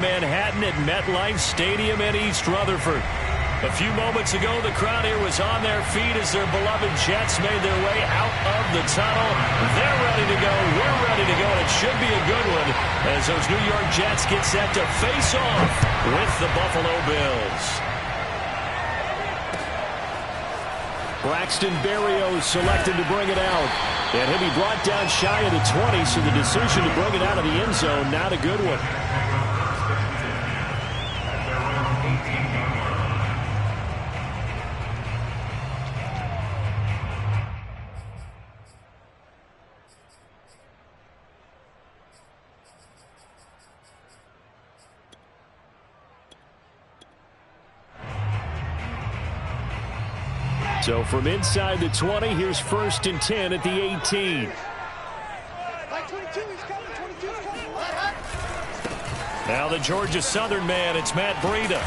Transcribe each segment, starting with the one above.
Manhattan at MetLife Stadium in East Rutherford. A few moments ago, the crowd here was on their feet as their beloved Jets made their way out of the tunnel. They're ready to go. We're ready to go. It should be a good one as those New York Jets get set to face off with the Buffalo Bills. Braxton Berrios selected to bring it out. And he'll be brought down shy of the 20, so the decision to bring it out of the end zone, not a good one. So from inside the 20, here's 1st and 10 at the 18. Now the Georgia Southern man, it's Matt Breida.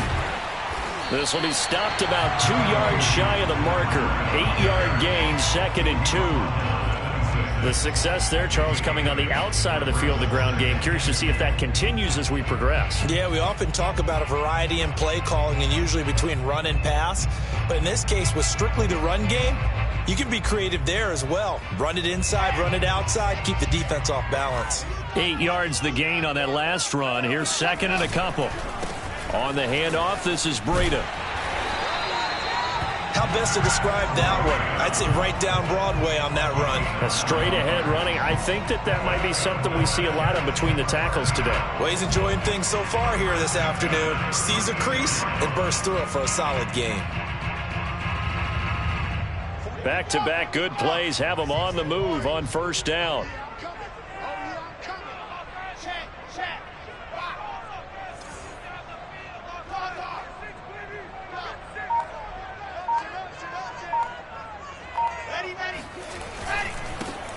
This will be stopped about 2 yards shy of the marker. 8-yard gain, 2nd and 2. The success there, Charles, coming on the outside of the field, the ground game. Curious to see if that continues as we progress. Yeah, we often talk about a variety in play calling and usually between run and pass. But in this case, with strictly the run game, you can be creative there as well. Run it inside, run it outside, keep the defense off balance. 8 yards the gain on that last run. Here's 2nd and a couple. On the handoff, this is Breida. How best to describe that one? I'd say right down Broadway on that run. A straight ahead running. I think that might be something we see a lot of between the tackles today. Well, he's enjoying things so far here this afternoon. Sees a crease and bursts through it for a solid gain. Back-to-back good plays have them on the move on 1st down.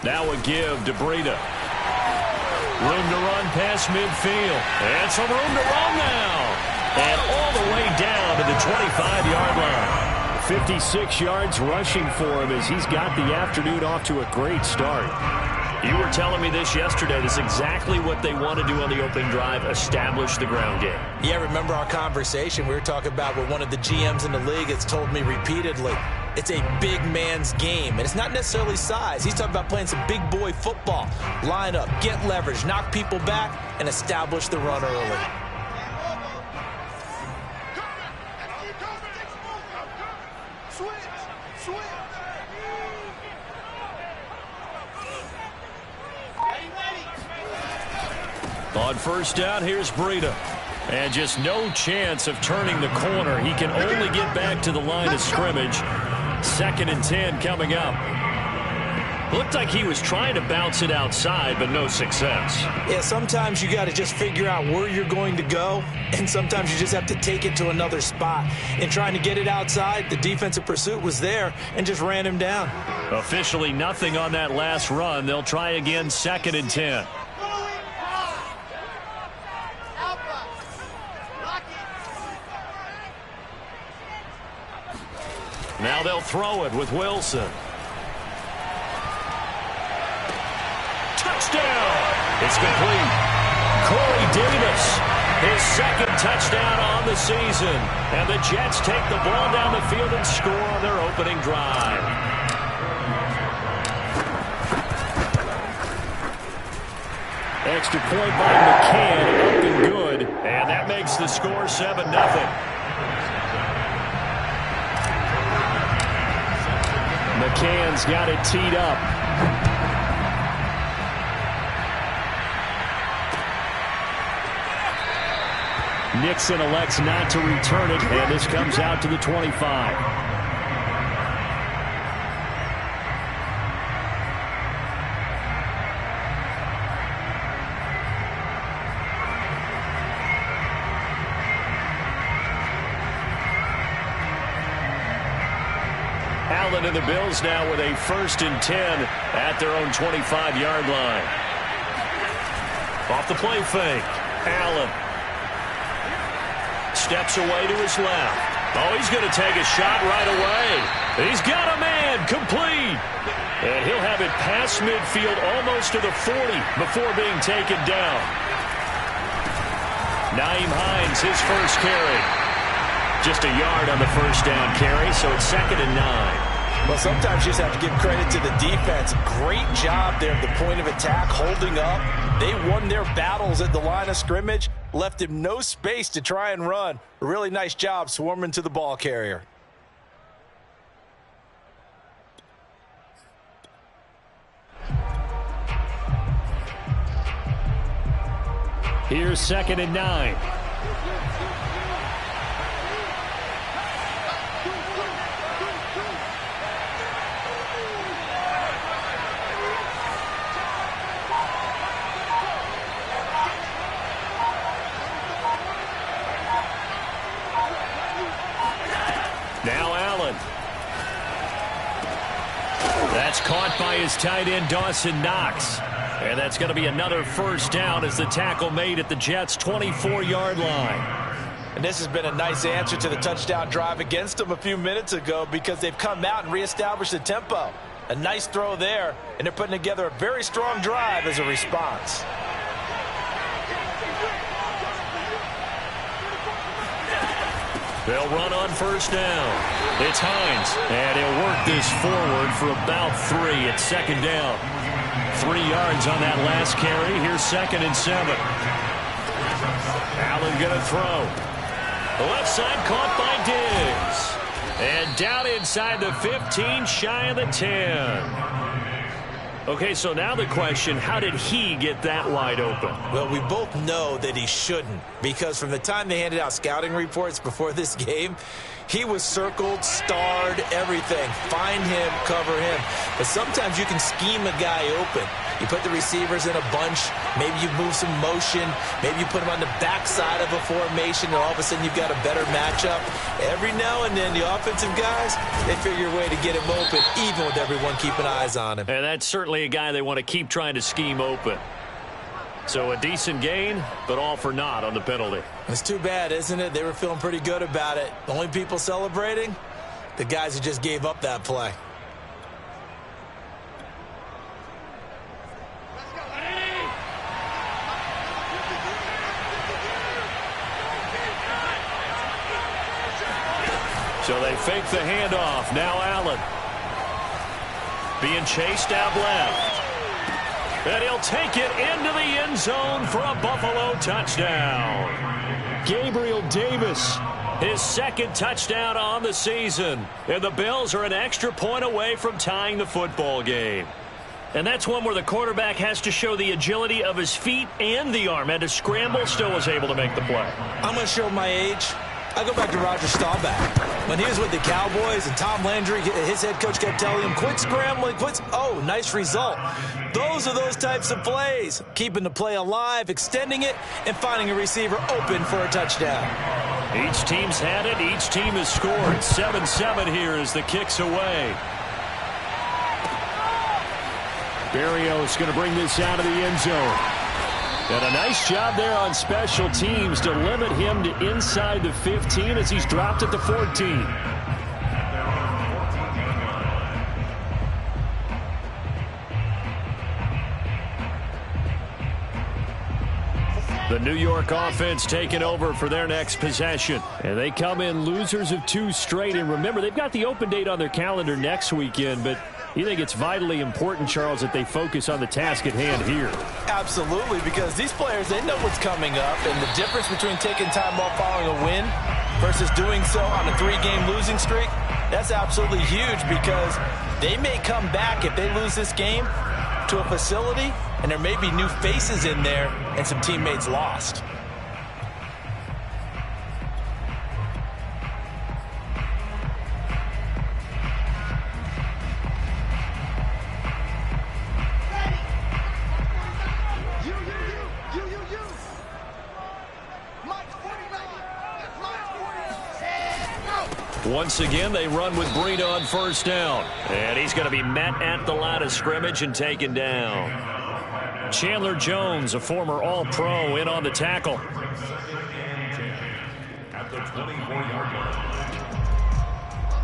Now a give to Breida. Room to run past midfield. And some room to run now. And all the way down to the 25-yard line. 56 yards rushing for him as he's got the afternoon off to a great start. You were telling me this yesterday. This is exactly what they want to do on the opening drive, establish the ground game. Yeah, remember our conversation? We were talking about what one of the GMs in the league has told me repeatedly. It's a big man's game, and it's not necessarily size. He's talking about playing some big boy football. Line up, get leverage, knock people back, and establish the run early. On 1st down, here's Breida. And just no chance of turning the corner. He can only get back to the line of scrimmage. 2nd and 10 coming up. Looked like he was trying to bounce it outside, but no success. Yeah, sometimes you got to just figure out where you're going to go, and sometimes you just have to take it to another spot. In trying to get it outside, the defensive pursuit was there and just ran him down. Officially nothing on that last run. They'll try again, 2nd and 10. Now they'll throw it with Wilson. Touchdown! It's complete. Corey Davis, his 2nd touchdown on the season. And the Jets take the ball down the field and score on their opening drive. Extra point by McCann, up and good. And that makes the score 7-0. McCann's got it teed up. Nixon elects not to return it, and this comes out to the 25. Allen and the Bills now with a 1st and 10 at their own 25-yard line. Off the play fake. Allen steps away to his left. Oh, he's going to take a shot right away. He's got a man, complete. And he'll have it past midfield almost to the 40 before being taken down. Nyheim Hines, his first carry. Just a yard on the first down carry, so it's 2nd and 9. Well, sometimes you just have to give credit to the defense. Great job there at the point of attack, holding up. They won their battles at the line of scrimmage, left him no space to try and run. A really nice job swarming to the ball carrier. Here's 2nd and 9. Now Allen. That's caught by his tight end, Dawson Knox. And that's going to be another first down as the tackle made at the Jets' 24-yard line. And this has been a nice answer to the touchdown drive against them a few minutes ago because they've come out and reestablished the tempo. A nice throw there, and they're putting together a very strong drive as a response. They'll run on first down. It's Hines, and he'll work this forward for about 3 at 2nd down. 3 yards on that last carry. Here's 2nd and 7. Allen going to throw. The left side caught by Diggs. And down inside the 15, shy of the 10. Okay, so now the question, how did he get that wide open? Well, we both know that he shouldn't, because from the time they handed out scouting reports before this game, he was circled, starred, everything. Find him, cover him. But sometimes you can scheme a guy open. You put the receivers in a bunch. Maybe you move some motion. Maybe you put them on the backside of a formation, and all of a sudden you've got a better matchup. Every now and then, the offensive guys, they figure a way to get him open, even with everyone keeping eyes on him. And that's certainly a guy they want to keep trying to scheme open. So a decent gain, but all for naught on the penalty. It's too bad, isn't it? They were feeling pretty good about it. The only people celebrating, the guys who just gave up that play. So they fake the handoff. Now Allen. Being chased out left. And he'll take it into the end zone for a Buffalo touchdown. Gabriel Davis, his 2nd touchdown on the season. And the Bills are an extra point away from tying the football game. And that's one where the quarterback has to show the agility of his feet and the arm. And to scramble, still was able to make the play. I'm going to show my age. I go back to Roger Staubach. When he was with the Cowboys and Tom Landry, his head coach kept telling him, quit scrambling, quit. Oh, nice result. Those are those types of plays. Keeping the play alive, extending it, and finding a receiver open for a touchdown. Each team's had it. Each team has scored. 7-7 here as the kick's away. Berrios going to bring this out of the end zone. And a nice job there on special teams to limit him to inside the 15 as he's dropped at the 14. The New York offense taking over for their next possession. And they come in losers of 2 straight. And remember, they've got the open date on their calendar next weekend, but you think it's vitally important, Charles, that they focus on the task at hand here? Absolutely, because these players, they know what's coming up, and the difference between taking time off following a win versus doing so on a 3-game losing streak, that's absolutely huge because they may come back if they lose this game to a facility, and there may be new faces in there and some teammates lost. Once again, they run with Breida on first down. And he's going to be met at the line of scrimmage and taken down. Chandler Jones, a former All-Pro, in on the tackle.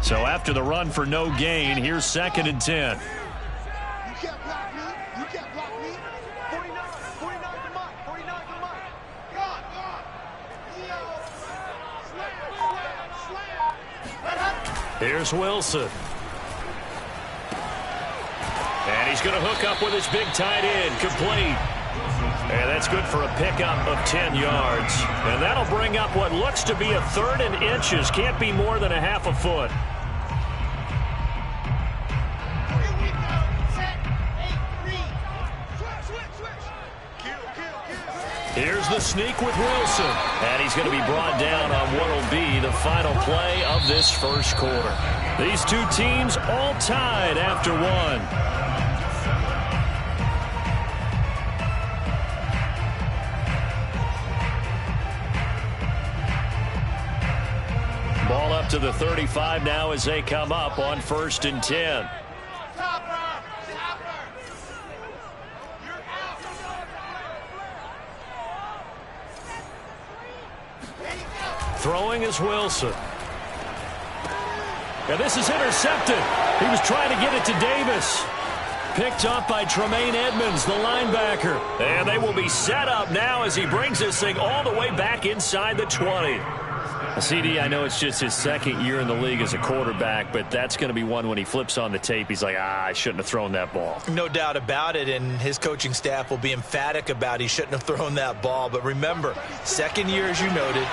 So after the run for no gain, here's 2nd and 10. Here's Wilson. And he's going to hook up with his big tight end. Complete. And that's good for a pickup of 10 yards. And that'll bring up what looks to be a 3rd and inches. Can't be more than a half a foot. Here's the sneak with Wilson. And he's going to be brought down on what will be the final play of this first quarter. These two teams all tied after one. Ball up to the 35 now as they come up on 1st and 10. Throwing is Wilson. And this is intercepted. He was trying to get it to Davis. Picked up by Tremaine Edmonds, the linebacker. And they will be set up now as he brings this thing all the way back inside the 20. CD, I know it's just his 2nd year in the league as a quarterback, but that's going to be one when he flips on the tape. He's like, I shouldn't have thrown that ball. No doubt about it, and his coaching staff will be emphatic about he shouldn't have thrown that ball. But remember, 2nd year, as you noted,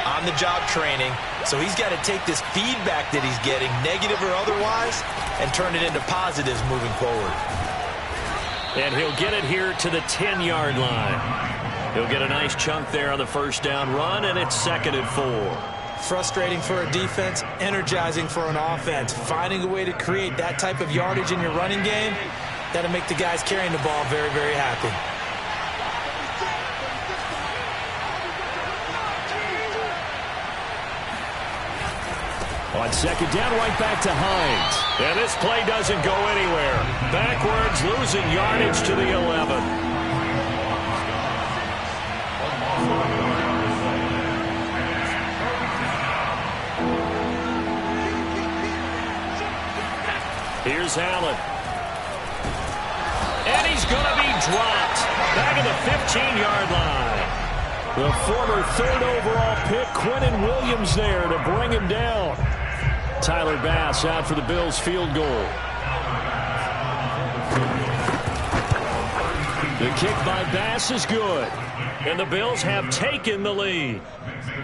on-the-job training. So he's got to take this feedback that he's getting, negative or otherwise, and turn it into positives moving forward. And he'll get it here to the 10-yard line. He'll get a nice chunk there on the 1st down run, and it's 2nd and 4. Frustrating for a defense, energizing for an offense. Finding a way to create that type of yardage in your running game, that'll make the guys carrying the ball very, very happy. On 2nd down, right back to Hines. And this play doesn't go anywhere. Backwards, losing yardage to the 11. Here's Allen. And he's going to be dropped. Back at the 15-yard line. The former 3rd overall pick, Quinnen Williams, there to bring him down. Tyler Bass out for the Bills' field goal. The kick by Bass is good. And the Bills have taken the lead.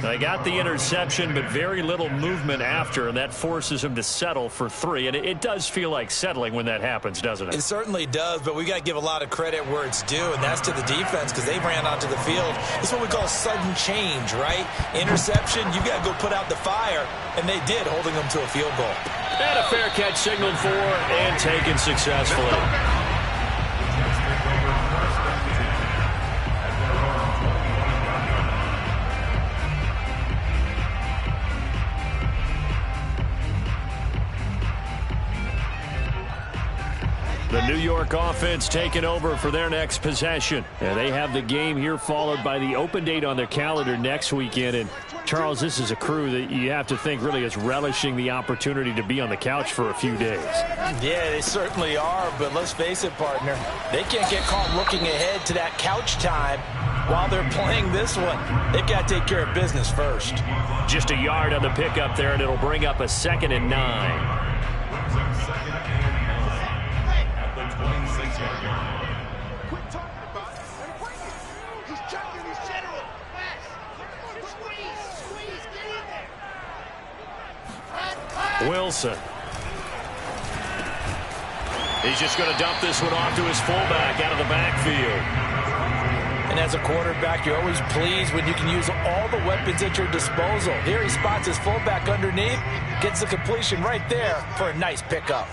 They got the interception, but very little movement after, and that forces him to settle for 3. And it does feel like settling when that happens, doesn't it? It certainly does, but we got to give a lot of credit where it's due, and that's to the defense because they ran onto the field. It's what we call sudden change, right? Interception, you got to go put out the fire, and they did, holding them to a field goal. And a fair catch signaled for and taken successfully. The New York offense taking over for their next possession. And they have the game here followed by the open date on their calendar next weekend. And, Charles, this is a crew that you have to think really is relishing the opportunity to be on the couch for a few days. Yeah, they certainly are. But let's face it, partner, they can't get caught looking ahead to that couch time while they're playing this one. They've got to take care of business first. Just a yard on the pickup there, and it'll bring up a 2nd and 9. Wilson. He's just going to dump this one off to his fullback out of the backfield. And as a quarterback, you're always pleased when you can use all the weapons at your disposal. Here he spots his fullback underneath, gets the completion right there for a nice pickup.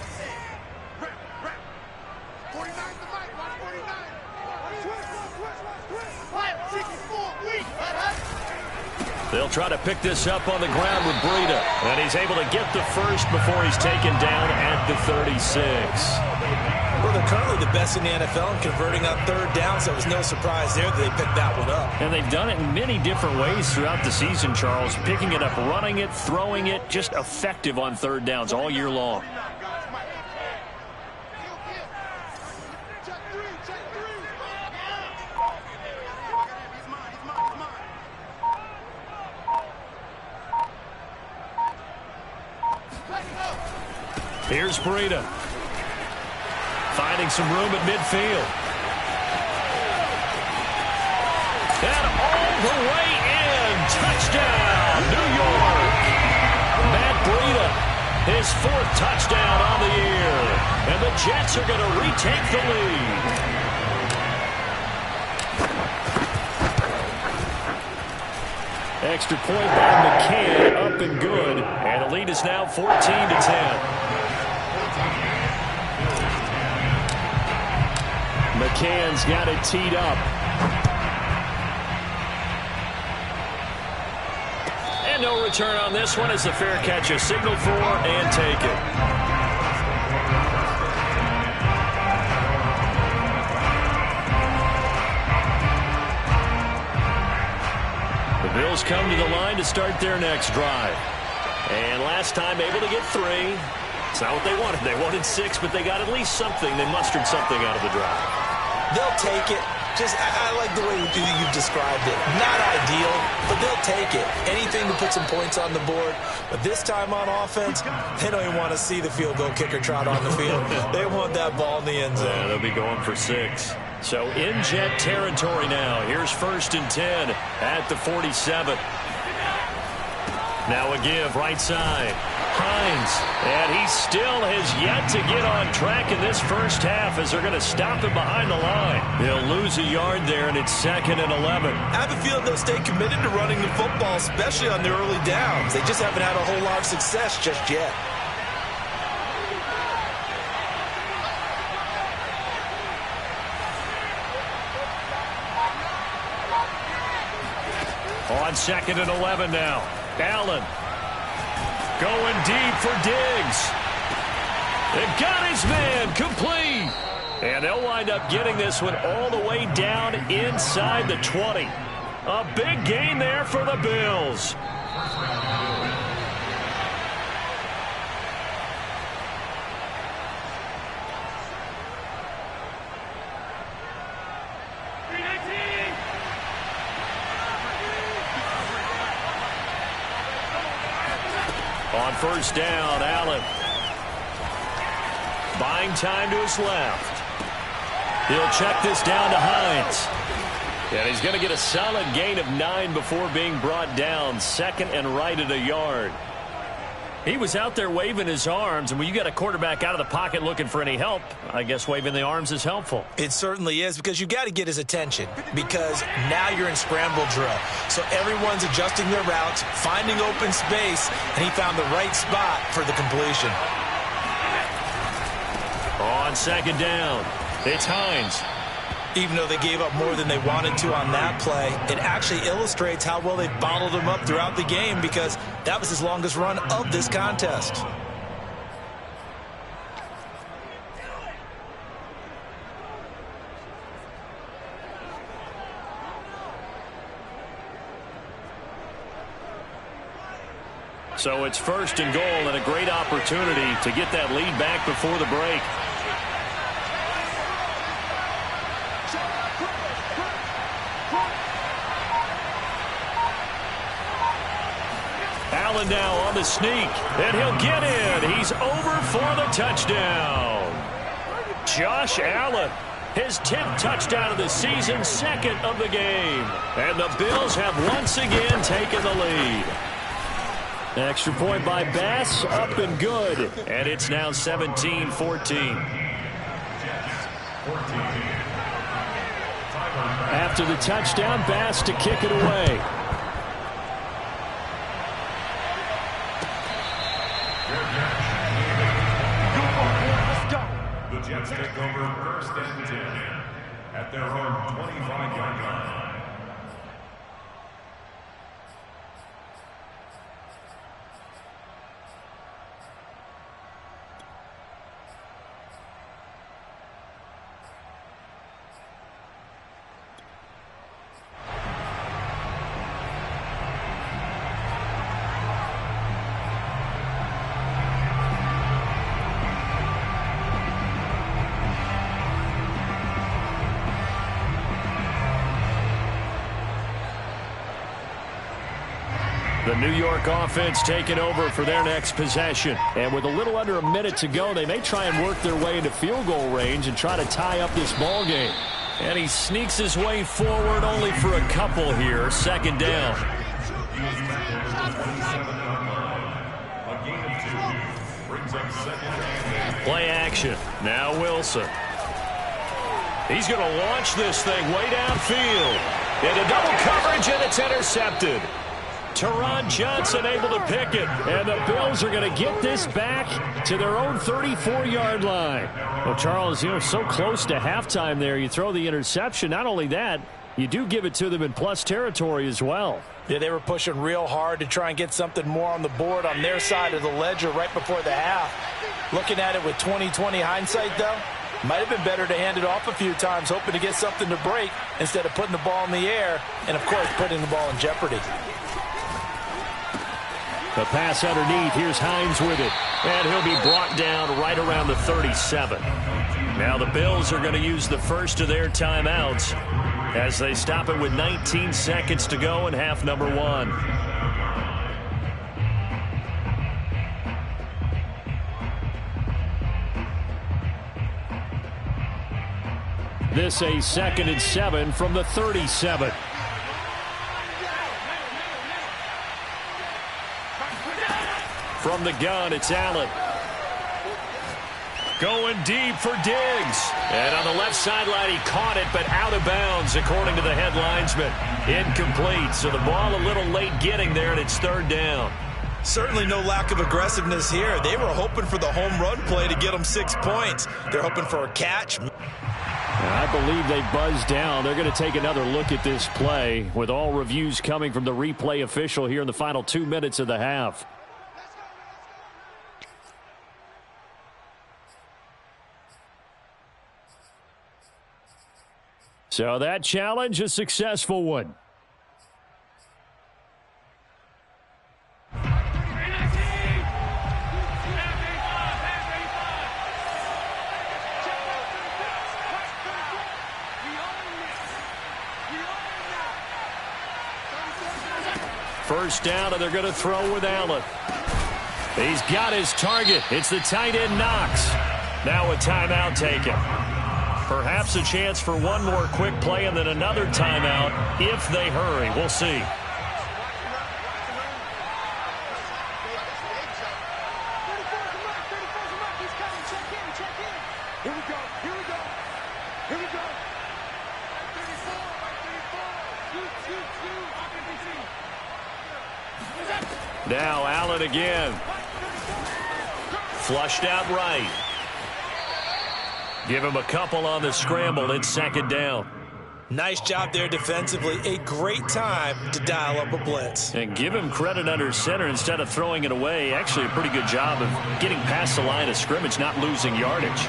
They'll try to pick this up on the ground with Breida. And he's able to get the first before he's taken down at the 36. Well, they're currently the best in the NFL in converting on 3rd down, so it was no surprise there that they picked that one up. And they've done it in many different ways throughout the season, Charles. Picking it up, running it, throwing it, just effective on 3rd downs all year long. Here's Breida. Finding some room at midfield. And all the way in. Touchdown, New York. Matt Breida, his 4th touchdown on the year. And the Jets are going to retake the lead. Extra point by McCann, up and good. And the lead is now 14-10. McCann's got it teed up. And no return on this one as the fair catch is signaled for and taken. The Bills come to the line to start their next drive. And last time able to get 3. It's not what they wanted. They wanted 6, but they got at least something. They mustered something out of the drive. They'll take it. I like the way you've described it. Not ideal, but they'll take it. Anything to put some points on the board. But this time on offense, they don't even want to see the field goal kicker trot on the field. They want that ball in the end zone. Yeah, they'll be going for 6. So in Jet territory now. Here's 1st and 10 at the 47. Now a give right side. Hines, and he still has yet to get on track in this first half as they're going to stop him behind the line. They'll lose a yard there, and it's 2nd and 11. I have a feeling they'll stay committed to running the football, especially on their early downs. They just haven't had a whole lot of success just yet. On 2nd and 11 now. Allen. Going deep for Diggs. They've got his man complete. And they'll wind up getting this one all the way down inside the 20. A big gain there for the Bills. On 1st down, Allen. Buying time to his left. He'll check this down to Hines. And he's going to get a solid gain of 9 before being brought down. 2nd and right at a yard. He was out there waving his arms, and when you got a quarterback out of the pocket looking for any help, I guess waving the arms is helpful. It certainly is, because you've got to get his attention, because now you're in scramble drill. So everyone's adjusting their routes, finding open space, and he found the right spot for the completion. On 2nd down, it's Hines. Even though they gave up more than they wanted to on that play, it actually illustrates how well they bottled him up throughout the game, because that was his longest run of this contest. So it's 1st and goal, and a great opportunity to get that lead back before the break. Allen now on the sneak, and he'll get in. He's over for the touchdown. Josh Allen, his 10th touchdown of the season, 2nd of the game. And the Bills have once again taken the lead. Extra point by Bass, up and good. And it's now 17-14. After the touchdown, Bass to kick it away. The Jets take over 1st and 10 at their own 25-yard line. The New York offense taking over for their next possession. And with a little under a minute to go, they may try and work their way into field goal range and try to tie up this ball game. And he sneaks his way forward only for a couple here. Second down. Play action. Now Wilson. He's going to launch this thing way downfield. Into double coverage, and it's intercepted. Teron Johnson able to pick it. And the Bills are going to get this back to their own 34-yard line. Well, Charles, so close to halftime there. You throw the interception. Not only that, you do give it to them in plus territory as well. Yeah, they were pushing real hard to try and get something more on the board on their side of the ledger right before the half. Looking at it with 20/20 hindsight, though, might have been better to hand it off a few times, hoping to get something to break instead of putting the ball in the air and, of course, putting the ball in jeopardy. The pass underneath. Here's Hines with it. And he'll be brought down right around the 37. Now the Bills are going to use the first of their timeouts as they stop it with 19 seconds to go in half number one. This a 2nd and 7 from the 37. From the gun, it's Allen. Going deep for Diggs. And on the left sideline, he caught it, but out of bounds, according to the head linesman. Incomplete, so the ball a little late getting there, and it's third down. Certainly no lack of aggressiveness here. They were hoping for the home run play to get them 6 points. They're hoping for a catch. I believe they buzzed down. They're going to take another look at this play, with all reviews coming from the replay official here in the final 2 minutes of the half. So that challenge, a successful one. First down, and they're going to throw with Allen. He's got his target. It's the tight end Knox. Now a timeout taken. Perhaps a chance for one more quick play and then another timeout if they hurry. We'll see. Now Allen again. Flushed out right. Give him a couple on the scramble. It's second down. Nice job there defensively. A great time to dial up a blitz. And give him credit under center instead of throwing it away. Actually a pretty good job of getting past the line of scrimmage, not losing yardage.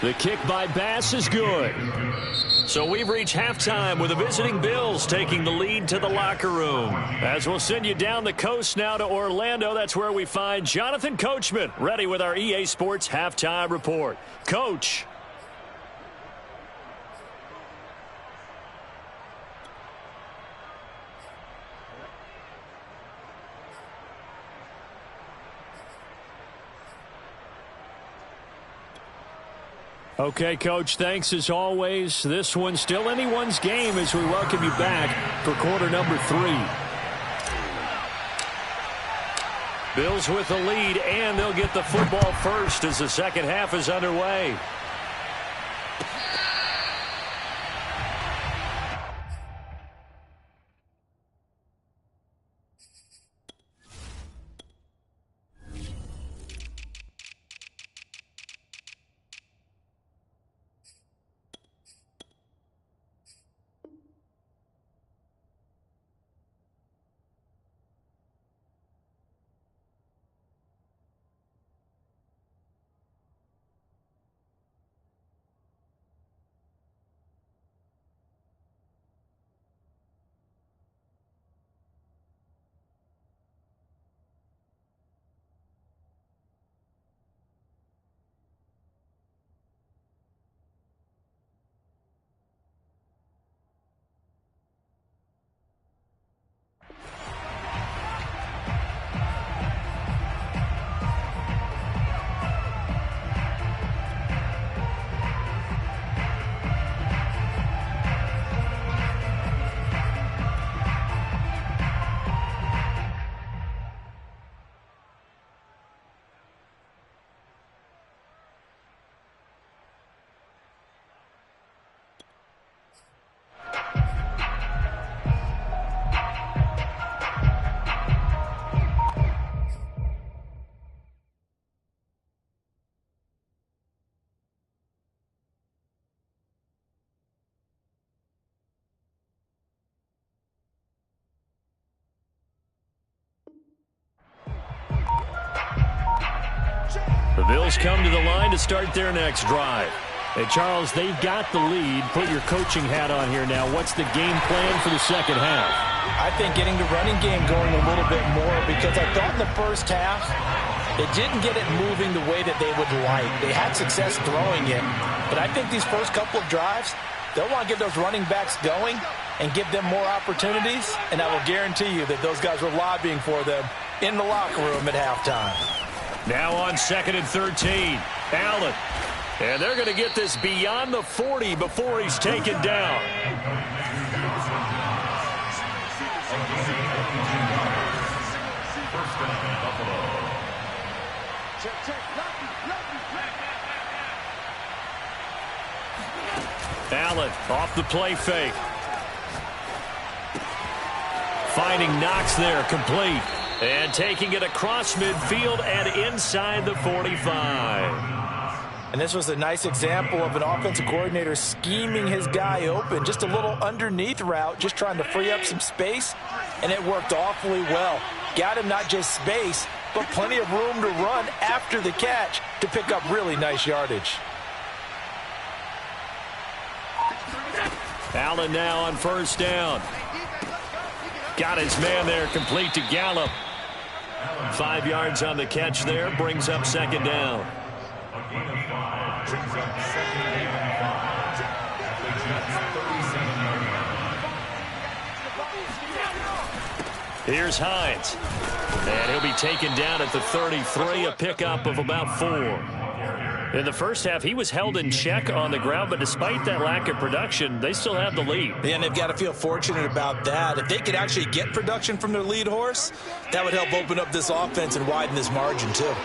The kick by Bass is good. So we've reached halftime with the visiting Bills taking the lead to the locker room. As we'll send you down the coast now to Orlando, that's where we find Jonathan Coachman ready with our EA Sports Halftime Report. Coach. Okay, Coach, thanks as always. This one's still anyone's game as we welcome you back for quarter number 3. Bills with the lead, and they'll get the football first as the second half is underway. The Bills come to the line to start their next drive. Hey, Charles, they've got the lead. Put your coaching hat on here now. What's the game plan for the second half? I think getting the running game going a little bit more, because I thought in the first half they didn't get it moving the way that they would like. They had success throwing it, but I think these first couple of drives, they'll want to get those running backs going and give them more opportunities, and I will guarantee you that those guys were lobbying for them in the locker room at halftime. Now on 2nd and 13, Allen. And they're going to get this beyond the 40 before he's taken down. Allen off the play fake. Finding Knox there, complete. And taking it across midfield and inside the 45. And this was a nice example of an offensive coordinator scheming his guy open. Just a little underneath route, just trying to free up some space, and it worked awfully well. Got him not just space, but plenty of room to run after the catch to pick up really nice yardage. Allen now on first down. Got his man there, complete to Gallup. 5 yards on the catch there, brings up second down. Here's Hines. And he'll be taken down at the 33, a pickup of about 4. In the first half, he was held in check on the ground, but despite that lack of production, they still have the lead. And they've got to feel fortunate about that. If they could actually get production from their lead horse, that would help open up this offense and widen this margin, too.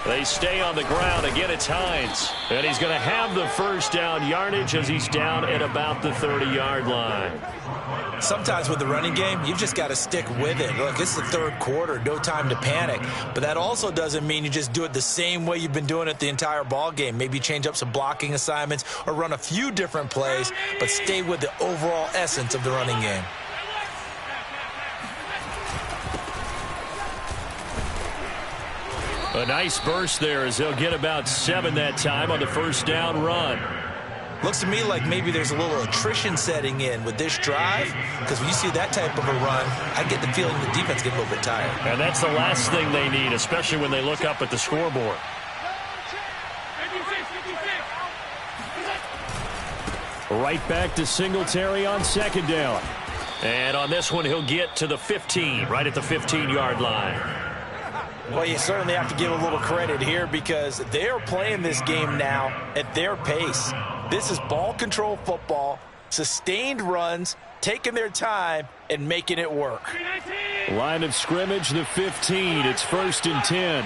They stay on the ground. Again, it's Hines. And he's going to have the first down yardage as he's down at about the 30-yard line. Sometimes with the running game, you've just got to stick with it. Look, it's the third quarter, no time to panic. But that also doesn't mean you just do it the same way you've been doing it the entire ball game. Maybe change up some blocking assignments or run a few different plays, but stay with the overall essence of the running game. A nice burst there as they'll get about 7 that time on the first down run. Looks to me like maybe there's a little attrition setting in with this drive, because when you see that type of a run, I get the feeling the defense gets a little bit tired. And that's the last thing they need, especially when they look up at the scoreboard. Right back to Singletary on second down. And on this one, he'll get to the 15, right at the 15-yard line. Well, you certainly have to give a little credit here, because they're playing this game now at their pace. This is ball control football, sustained runs, taking their time, and making it work. Line of scrimmage, the 15. It's 1st and 10.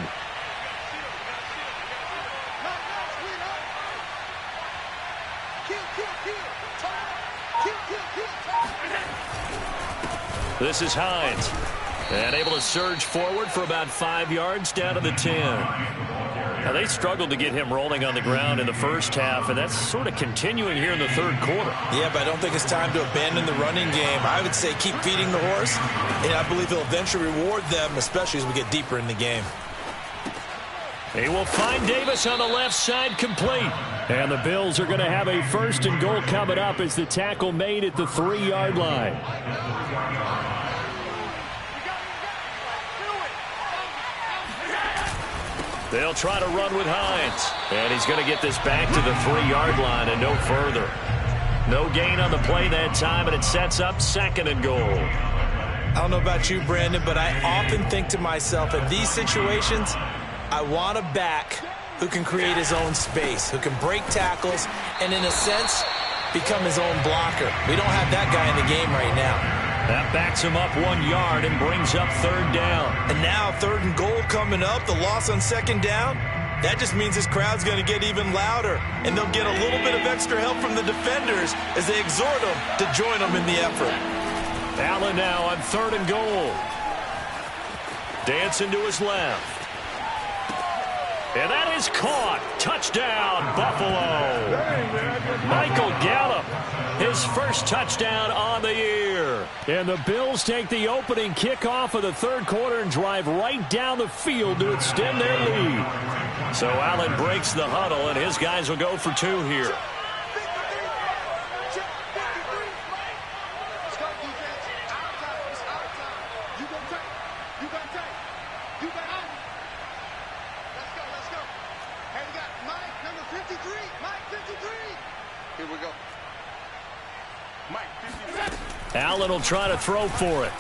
This is Hines. And able to surge forward for about 5 yards down to the 10. Now, they struggled to get him rolling on the ground in the first half, and that's sort of continuing here in the third quarter. Yeah, but I don't think it's time to abandon the running game. I would say keep feeding the horse, and I believe he'll eventually reward them, especially as we get deeper in the game. He will find Davis on the left side, complete. And the Bills are going to have a 1st and goal coming up as the tackle made at the 3-yard line. They'll try to run with Hines. And he's going to get this back to the 3-yard line and no further. No gain on the play that time, and it sets up 2nd and goal. I don't know about you, Brandon, but I often think to myself, in these situations, I want a back who can create his own space, who can break tackles, and in a sense, become his own blocker. We don't have that guy in the game right now. That backs him up 1 yard and brings up 3rd down. And now 3rd and goal coming up, the loss on 2nd down. That just means this crowd's going to get even louder, and they'll get a little bit of extra help from the defenders as they exhort them to join them in the effort. Allen now on 3rd and goal. Dancing to his left. And that is caught. Touchdown, Buffalo. Michael Gallup, his his first touchdown on the year. And the Bills take the opening kickoff of the third quarter and drive right down the field to extend their lead. So Allen breaks the huddle, and his guys will go for 2 here. Allen will try to throw for it.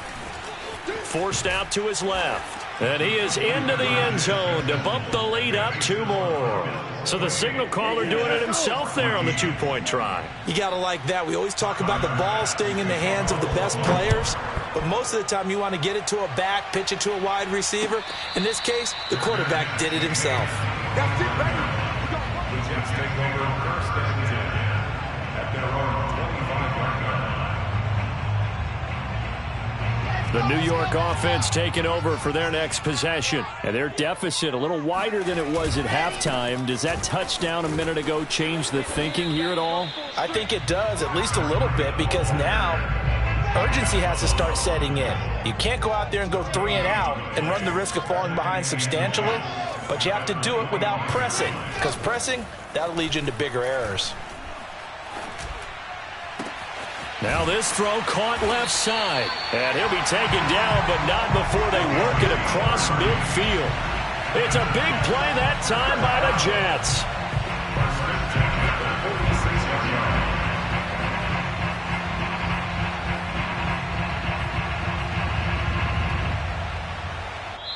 Forced out to his left. And he is into the end zone to bump the lead up 2 more. So the signal caller doing it himself there on the 2-point try. You got to like that. We always talk about the ball staying in the hands of the best players, but most of the time you want to get it to a back, pitch it to a wide receiver. In this case, the quarterback did it himself. That's it, baby. The Jets take over first and 10 at their own 25-yard line. The New York offense taking over for their next possession. And their deficit a little wider than it was at halftime. Does that touchdown a minute ago change the thinking here at all? I think it does, at least a little bit, because now urgency has to start setting in. You can't go out there and go 3 and out and run the risk of falling behind substantially, but you have to do it without pressing, because pressing, that'll lead you into bigger errors. Now this throw caught left side. And he'll be taken down, but not before they work it across midfield. It's a big play that time by the Jets.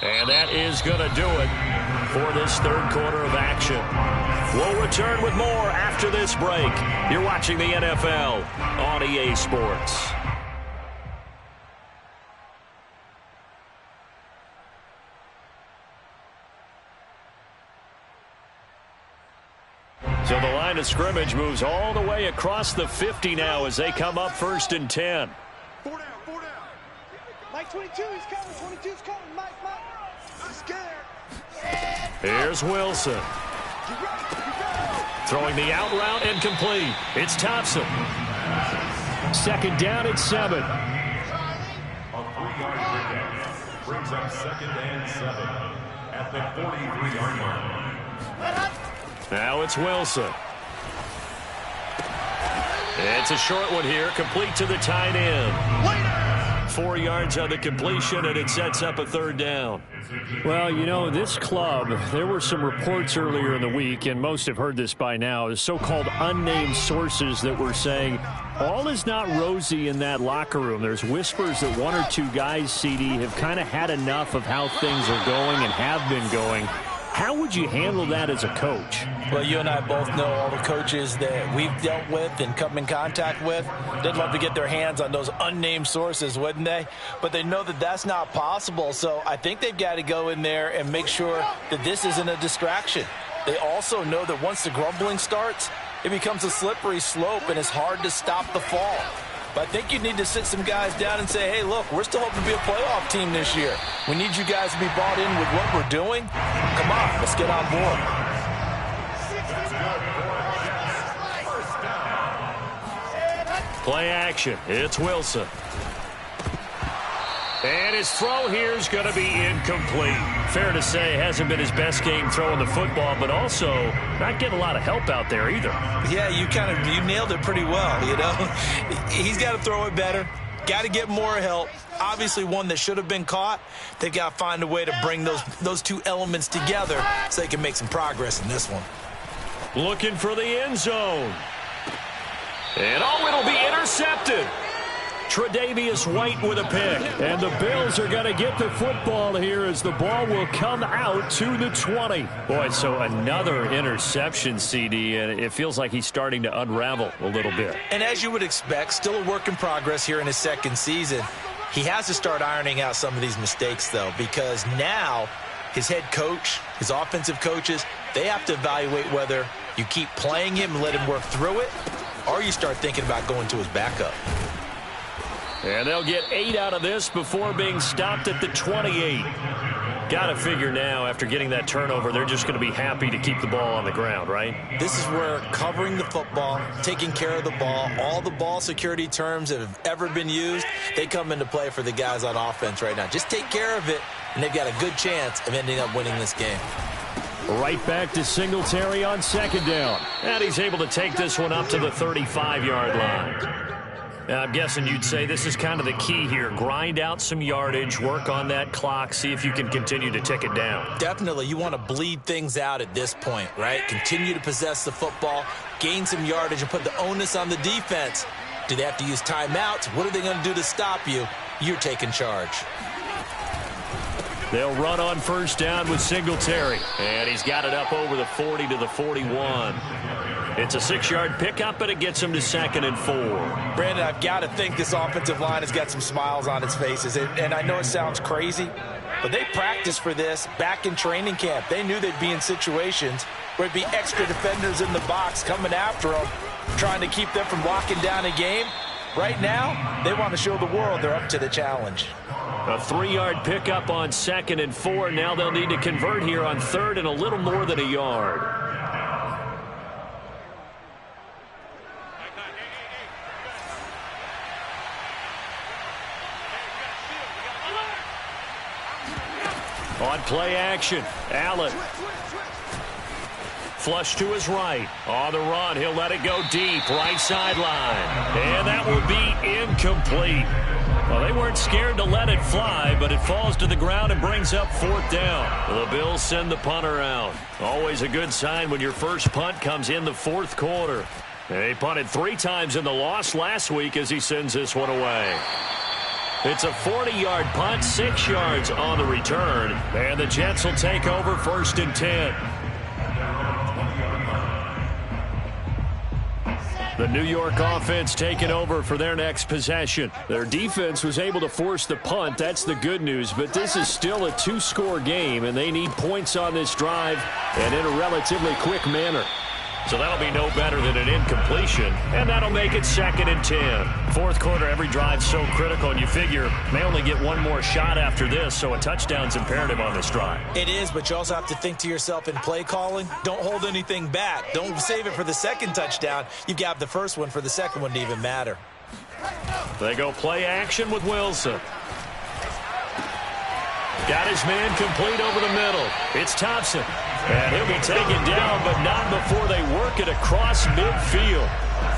And that is going to do it for this third quarter of action. We'll return with more after this break. You're watching the NFL on EA Sports. So the line of scrimmage moves all the way across the 50 now as they come up 1st and 10. 4 down, 4 down. Mike 22, he's coming, 22's coming, Mike. He's scared. Here's Wilson. Throwing the out route and complete. It's Thompson. 2nd down at 7. A 3-yard pickup brings up 2nd and 7 at the 43-yard line. Now it's Wilson. It's a short one here, complete to the tight end. 4 yards on the completion, and it sets up a 3rd down. Well, you know, this club, there were some reports earlier in the week, and most have heard this by now, the so-called unnamed sources that were saying all is not rosy in that locker room. There's whispers that 1 or 2 guys, CD, have kind of had enough of how things are going and have been going. How would you handle that as a coach? Well, you and I both know all the coaches that we've dealt with and come in contact with. They'd love to get their hands on those unnamed sources, wouldn't they? But they know that that's not possible, so I think they've got to go in there and make sure that this isn't a distraction. They also know that once the grumbling starts, it becomes a slippery slope and it's hard to stop the fall. But I think you need to sit some guys down and say, hey, look, we're still hoping to be a playoff team this year. We need you guys to be bought in with what we're doing. Come on, let's get on board. Play action. It's Wilson. And his throw here is going to be incomplete. Fair to say, hasn't been his best game throwing the football, but also not getting a lot of help out there either. Yeah, you nailed it pretty well, you know. He's got to throw it better. Got to get more help. Obviously one that should have been caught. They've got to find a way to bring those 2 elements together so they can make some progress in this one. Looking for the end zone. And it'll be intercepted. Tre'Davious White with a pick. And the Bills are going to get the football here as the ball will come out to the 20. Boy, so another interception, CD, and it feels like he's starting to unravel a little bit. And as you would expect, still a work in progress here in his 2nd season. He has to start ironing out some of these mistakes, though, because now his head coach, his offensive coaches, they have to evaluate whether you keep playing him and let him work through it, or you start thinking about going to his backup. And they'll get 8 out of this before being stopped at the 28. Got to figure now, after getting that turnover, they're just going to be happy to keep the ball on the ground, right? This is where covering the football, taking care of the ball, all the ball security terms that have ever been used, they come into play for the guys on offense right now. Just take care of it, and they've got a good chance of ending up winning this game. Right back to Singletary on second down. And he's able to take this one up to the 35-yard line. Now, I'm guessing you'd say this is kind of the key here. Grind out some yardage, work on that clock, see if you can continue to tick it down. Definitely. You want to bleed things out at this point, right? Continue to possess the football, gain some yardage, and put the onus on the defense. Do they have to use timeouts? What are they going to do to stop you? You're taking charge. They'll run on first down with Singletary. And he's got it up over the 40 to the 41. It's a 6-yard pickup, but it gets him to 2nd and 4. Brandon, I've got to think this offensive line has got some smiles on its faces. And I know it sounds crazy, but they practiced for this back in training camp. They knew they'd be in situations where it'd be extra defenders in the box coming after them, trying to keep them from locking down a game. Right now, they want to show the world they're up to the challenge. A 3-yard pickup on 2nd and 4. Now they'll need to convert here on 3rd and a little more than a yard. On play action, Allen. Flush to his right. On the run, he'll let it go deep, right sideline. And that will be incomplete. Well, they weren't scared to let it fly, but it falls to the ground and brings up 4th down. The Bills send the punter out. Always a good sign when your first punt comes in the 4th quarter. They punted 3 times in the loss last week as he sends this one away. It's a 40-yard punt, 6 yards on the return. And the Jets will take over 1st and 10. The New York offense taking over for their next possession. Their defense was able to force the punt. That's the good news. But this is still a 2-score game, and they need points on this drive and in a relatively quick manner. So that'll be no better than an incompletion, and that'll make it 2nd and 10. 4th quarter, every drive's so critical, and you figure may only get one more shot after this, so a touchdown's imperative on this drive. It is, but you also have to think to yourself in play calling, don't hold anything back. Don't save it for the second touchdown. You've got the first one for the second one to even matter. They go play action with Wilson. Got his man complete over the middle. It's Thompson. And he'll be taken down, but not before they work it across midfield.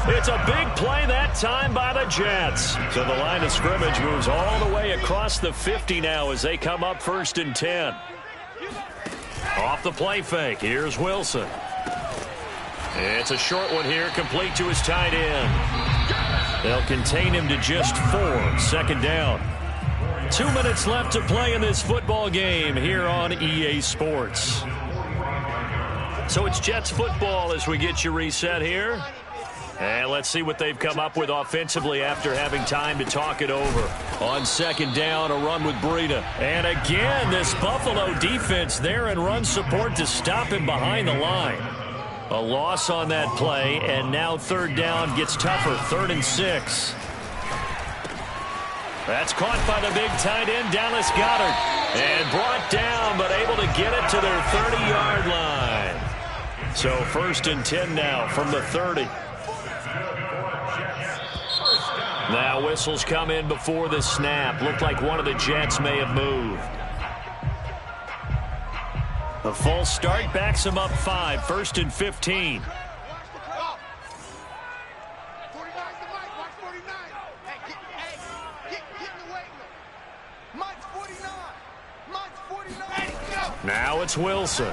It's a big play that time by the Jets. So the line of scrimmage moves all the way across the 50 now as they come up 1st and 10. Off the play fake, here's Wilson. It's a short one here, complete to his tight end. They'll contain him to just 4, 2nd down. 2 minutes left to play in this football game here on EA Sports. So it's Jets football as we get you reset here. And let's see what they've come up with offensively after having time to talk it over. On 2nd down, a run with Breida. And again, this Buffalo defense there in run support to stop him behind the line. A loss on that play, and now 3rd down gets tougher, 3rd and 6. That's caught by the big tight end, Dallas Goedert. And brought down, but able to get it to their 30-yard line. So 1st and 10 now from the 30. Now whistles come in before the snap. Looked like one of the Jets may have moved. A false start backs him up 5. 1st and 15. Now it's Wilson.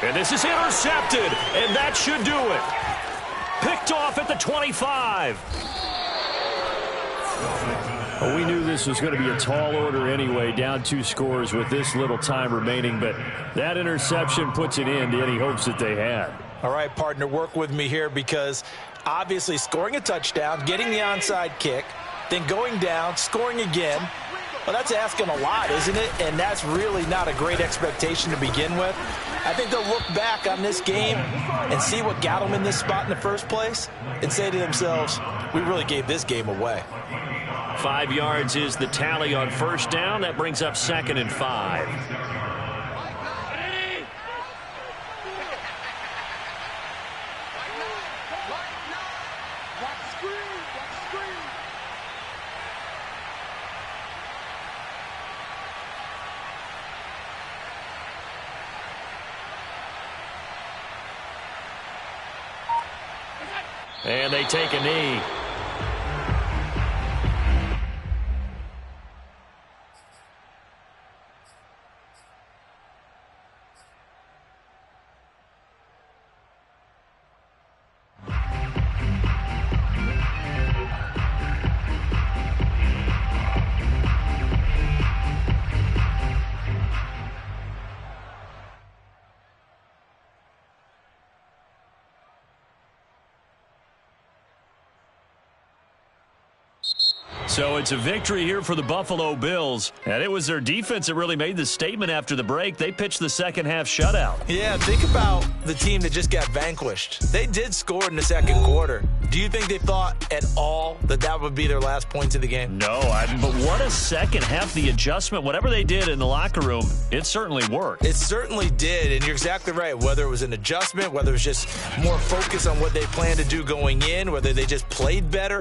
And this is intercepted, and that should do it. Picked off at the 25. Well, we knew this was going to be a tall order anyway, down 2 scores with this little time remaining, but that interception puts an end to any hopes that they had. All right, partner, work with me here because obviously scoring a touchdown, getting the onside kick, then going down, scoring again. Well, that's asking a lot, isn't it? And that's really not a great expectation to begin with. I think they'll look back on this game and see what got them in this spot in the first place and say to themselves, we really gave this game away. 5 yards is the tally on first down. That brings up 2nd and 5. And they take a knee. So it's a victory here for the Buffalo Bills. And it was their defense that really made the statement after the break. They pitched the second half shutout. Yeah, think about the team that just got vanquished. They did score in the second quarter. Do you think they thought at all that that would be their last points of the game? No, but what a second half. The adjustment, whatever they did in the locker room, it certainly worked. It certainly did, and you're exactly right. Whether it was an adjustment, whether it was just more focus on what they planned to do going in, whether they just played better,